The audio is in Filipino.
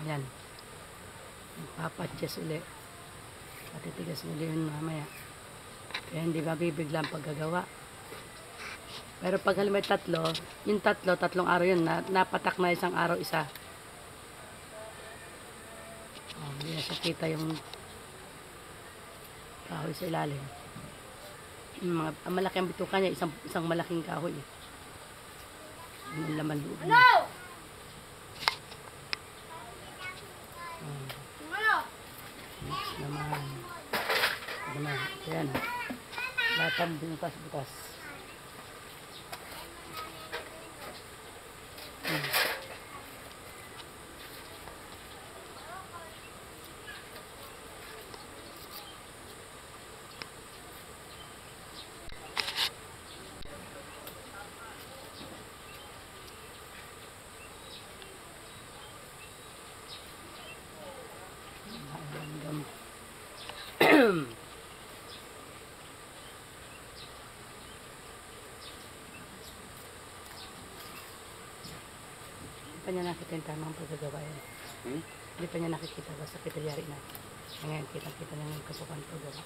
Ayan. Papadyas uli. Patitigas uli yun mamaya. Kaya hindi mabibigla ang paggagawa. Pero pag halimbawa tatlo, yung tatlong araw yun, napatak na isang araw isa. Hindi na siya kita yung kahoy sa ilalim. Ang malaki ang bituka niya, isang malaking kahoy. Yung laman loob niya. Next naman. Ayan. Lahat binutas-butas. Hindi pa niya nakita yung tamang paggagawa yan. Hindi pa niya nakikita, basta kita yari na. Ngayon, kita-kita niya yung kasukan paggawa.